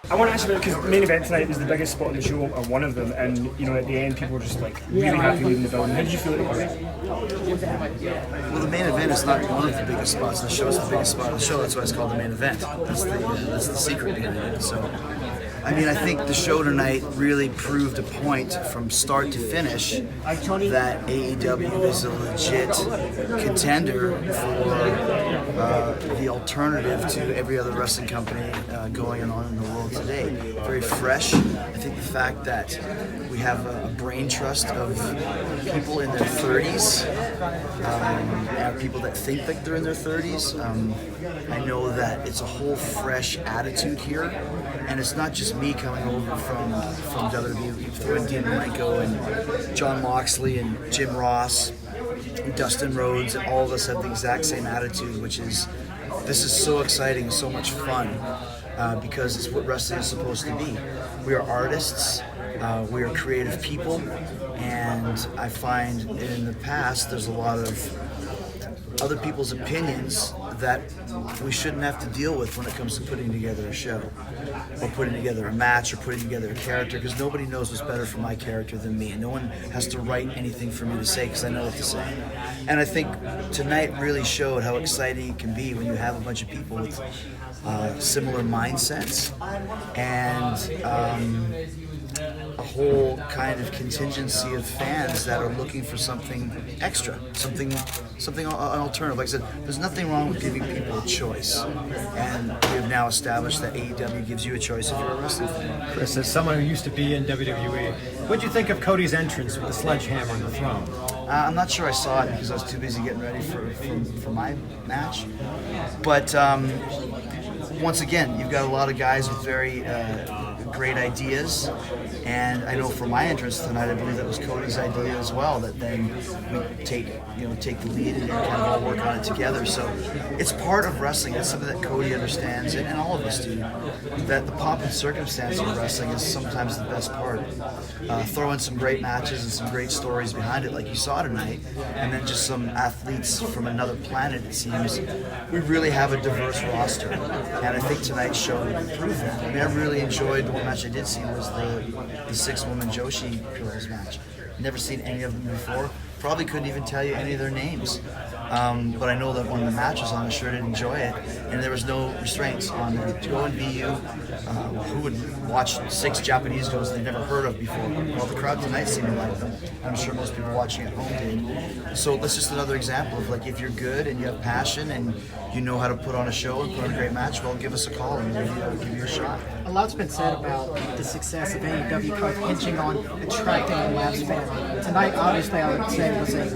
I want to ask you about, because main event tonight was the biggest spot on the show, or one of them, and at the end people were just like really happy leaving the building. How did you feel it was? Well, the main event is not one of the biggest spots of the show. It's the biggest spot of the show. That's why it's called the main event. That's the secret behind it. So, I mean, I think the show tonight really proved a point from start to finish that AEW is a legit contender for the alternative to every other wrestling company going on in the world today. Very fresh. I think the fact that we have a brain trust of people in their 30s, and people that think like they're in their 30s. I know that it's a whole fresh attitude here, and it's not just me coming over from WWE. You throw in Dean Malenko and John Moxley and Jim Ross, Dustin Rhodes, and all of us have the exact same attitude, which is this is so exciting, so much fun, because it's what wrestling is supposed to be. We are artists, we are creative people, and I find in the past there's a lot of other people's opinions that we shouldn't have to deal with when it comes to putting together a show or putting together a match or putting together a character, because nobody knows what's better for my character than me, and no one has to write anything for me to say because I know what to say. And I think tonight really showed how exciting it can be when you have a bunch of people with similar mindsets and a whole kind of contingency of fans that are looking for something extra, something an alternative. Like I said, there's nothing wrong with giving people a choice, and we have now established that AEW gives you a choice if you're a wrestling fan. Chris, as someone who used to be in WWE, what do you think of Cody's entrance with the sledgehammer on the throne? I'm not sure I saw it because I was too busy getting ready for my match, but once again, you've got a lot of guys with very great ideas, and I know for my entrance tonight, I believe that was Cody's idea as well, that then we take the lead and kind of all work on it together. So it's part of wrestling. It's something that Cody understands, and all of us do, that the pomp and circumstance of wrestling is sometimes the best part. Throw in some great matches and some great stories behind it like you saw tonight, and then just some athletes from another planet, it seems. We really have a diverse roster, and I think tonight's show proved that. I mean, I really enjoyed the one match I did see was the six-woman Joshi girls match. Never seen any of them before. Probably couldn't even tell you any of their names. But I know that when the match was on, I sure did enjoy it, and there was no restraints on there. To go and be you, who would watch 6 Japanese girls they've never heard of before? Well, the crowd tonight seemed to like them. I'm sure most people watching at home did. So that's just another example of, like, if you're good and you have passion and you know how to put on a show and put on a great match, well, give us a call and we'll give you a shot. A lot's been said about the success of AEW kind of hinging on attracting a lapsed fan. Tonight, obviously, I would say was a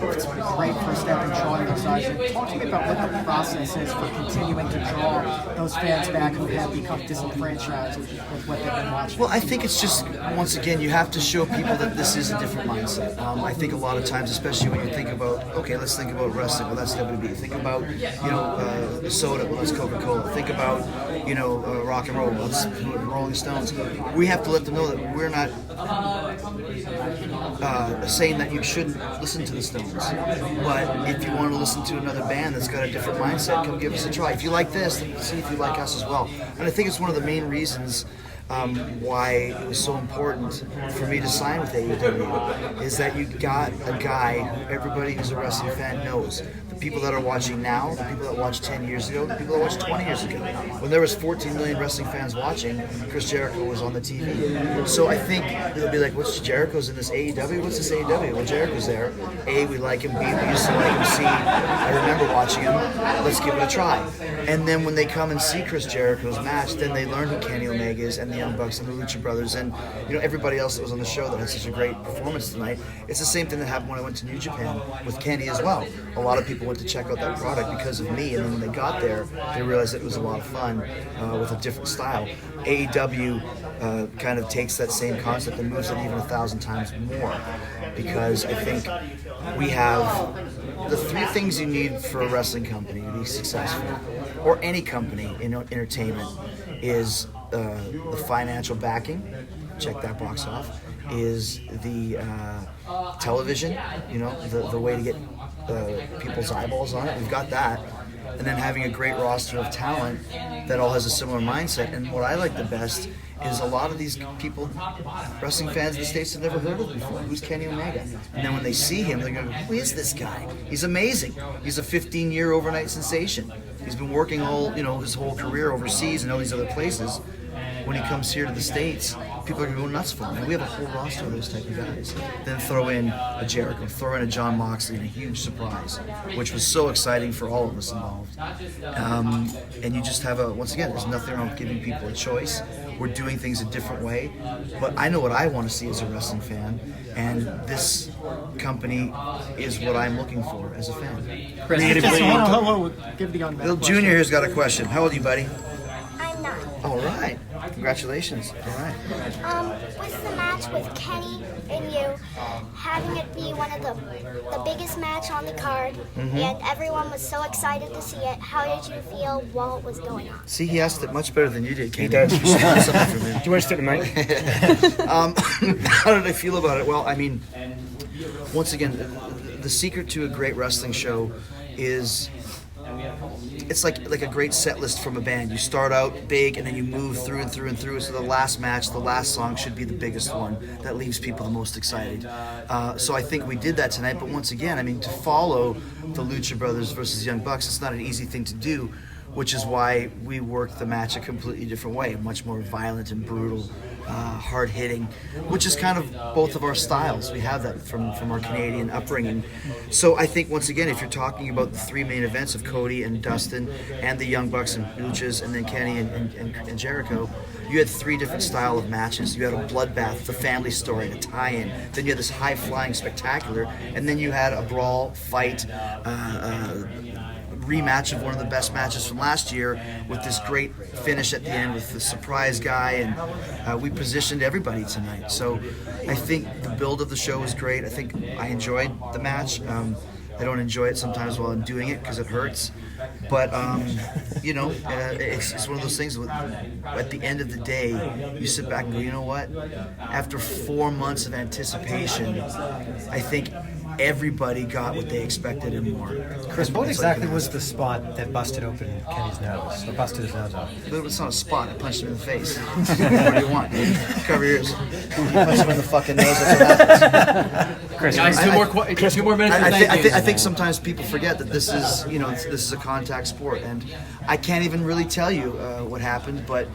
great first step in drawing those eyes. And talk to me about what the process is for continuing to draw those fans back who have become disenfranchised with what they've been watching. Well, I think it's just, once again, you have to show people that this is a different mindset. I think a lot of times, especially when you think about, okay, let's think about wrestling, well, that's WWE. Think about, soda, well, that's Coca-Cola. Think about, rock and roll, well, that's Rolling Stones. We have to let them know that we're not saying that you shouldn't listen to the Stones. But if you want to listen to another band that's got a different mindset, come give us a try. If you like this, then see if you like us as well. And I think it's one of the main reasons why it was so important for me to sign with AEW, is that you got a guy who everybody who's a wrestling fan knows. The people that are watching now, the people that watched 10 years ago, the people that watched 20 years ago. When there was 14 million wrestling fans watching, Chris Jericho was on the TV. So I think they'll be like, what's Jericho's in this AEW? What's this AEW? Well, Jericho's there. A, we like him. B, we used to like him. C, I remember watching him. Let's give it a try. And then when they come and see Chris Jericho's match, then they learn who Kenny Omega is and the Young Bucks and the Lucha Brothers and everybody else that was on the show that had such a great performance tonight. It's the same thing that happened when I went to New Japan with Kenny as well. A lot of people went to check out that product because of me, and then when they got there, they realized it was a lot of fun with a different style. AEW kind of takes that same concept and moves it even 1,000 times more, because I think we have the 3 things you need for a wrestling company to be successful, or any company in entertainment, is the financial backing, check that box off, is the television, the way to get people's eyeballs on it, we've got that. and then having a great roster of talent that all has a similar mindset. And what I like the best is a lot of these people, wrestling fans in the States, have never heard of before. Who's Kenny Omega? And then when they see him, they're going, who is this guy? He's amazing. He's a 15-year overnight sensation. He's been working his whole career overseas and all these other places. When he comes here to the States, people are going to go nuts for him. And we have a whole roster of those type of guys. Then throw in a Jericho, throw in a John Moxley, and a huge surprise, which was so exciting for all of us involved. And you just have once again, there's nothing wrong with giving people a choice. We're doing things a different way. But I know what I want to see as a wrestling fan, and this company is what I'm looking for as a fan. Give the young man Little Junior here's got a question. How old are you, buddy? I'm not. All right. Congratulations. All right. With the match with Kenny and you, having it be one of the biggest match on the card, and everyone was so excited to see it, how did you feel while it was going on? See, he asked it much better than you did, Kenny. He did. Something from him. Do you want to stick the mic? How did I feel about it? Well, I mean, once again, the secret to a great wrestling show is it's like a great set list from a band. You start out big and then you move through and through and through. So the last match, the last song should be the biggest one that leaves people the most excited. So I think we did that tonight. But once again, I mean, to follow the Lucha Brothers versus Young Bucks, it's not an easy thing to do, which is why we worked the match a completely different way, much more violent and brutal, hard-hitting, which is kind of both of our styles. We have that from our Canadian upbringing. So I think, once again, if you're talking about the three main events of Cody and Dustin and the Young Bucks and Luchas and then Kenny and Jericho, you had three different style of matches. You had a bloodbath, the family story, a tie-in. Then you had this high-flying spectacular, and then you had a brawl, fight, rematch of one of the best matches from last year with this great finish at the end with the surprise guy, and we positioned everybody tonight. So I think the build of the show was great. I think I enjoyed the match. I don't enjoy it sometimes while I'm doing it because it hurts. But, it's one of those things at the end of the day, you sit back and go, you know what? After 4 months of anticipation, I think everybody got what they expected and more. Chris, what exactly was the spot that busted open Kenny's nose, or busted his nose off? It's not a spot. I punched him in the face. What do you want? Cover your ears. Punch him in the fucking nose. That's what happens. Chris, guys, 2 more minutes. I think sometimes people forget that this is a contact sport, and I can't even really tell you what happened, but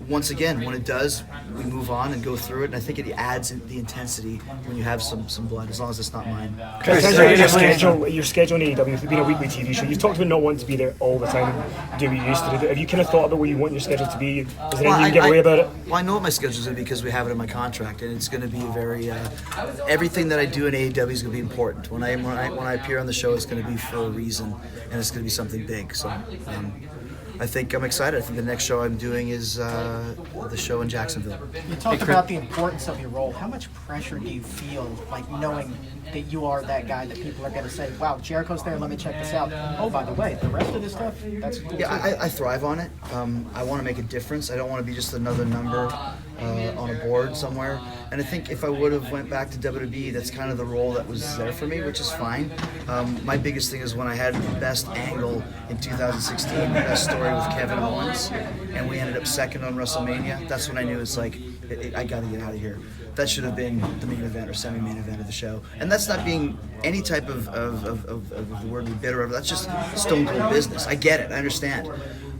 once again, when it does, we move on and go through it, and I think it adds the intensity when you have some blood, as long as it's not mine. Your schedule in AEW, being a weekly TV show, you've talked about not wanting to be there all the time, do what you used to do. Have you kind of thought about where you want your schedule to be? Is there anything you give away about it? Well, I know what my schedule is going to be because we have it in my contract, and it's going to be very, everything that I do in AEW is going to be important. When I appear on the show, it's going to be for a reason, and it's going to be something big. So I think I'm excited. I think the next show I'm doing is the show in Jacksonville. You talked about the importance of your role. How much pressure do you feel, like knowing that you are that guy that people are going to say, wow, Jericho's there, let me check this out. Oh, by the way, the rest of this stuff, that's cool. Yeah, I thrive on it. I want to make a difference. I don't want to be just another number on a board somewhere. And I think if I would have went back to WWE, that's kind of the role that was there for me, which is fine. My biggest thing is when I had the best angle in 2016, the best story with Kevin Owens, and we ended up second on WrestleMania. That's when I knew it's like, I got to get out of here. That should have been the main event or semi-main event of the show. And that's not being any type of the word we bit or whatever. That's just stone cold business. I get it. I understand.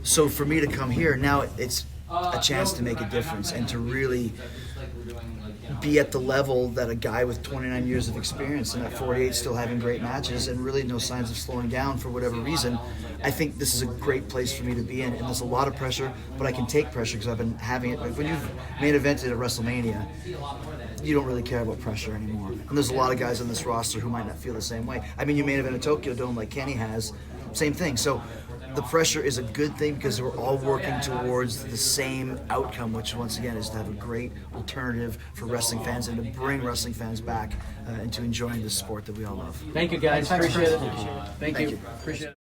So for me to come here, now it's a chance to make a difference and to really be at the level that a guy with 29 years of experience and at 48 still having great matches and really no signs of slowing down for whatever reason. I think this is a great place for me to be in, and there's a lot of pressure, but I can take pressure because I've been having it. Like when you've main evented at WrestleMania, you don't really care about pressure anymore. And there's a lot of guys on this roster who might not feel the same way. I mean, you main event at Tokyo Dome like Kenny has, same thing. So the pressure is a good thing because we're all working towards the same outcome, which once again is to have a great alternative for wrestling fans and to bring wrestling fans back into enjoying this sport that we all love. Thank you, guys. Appreciate it. Thank you. Appreciate it.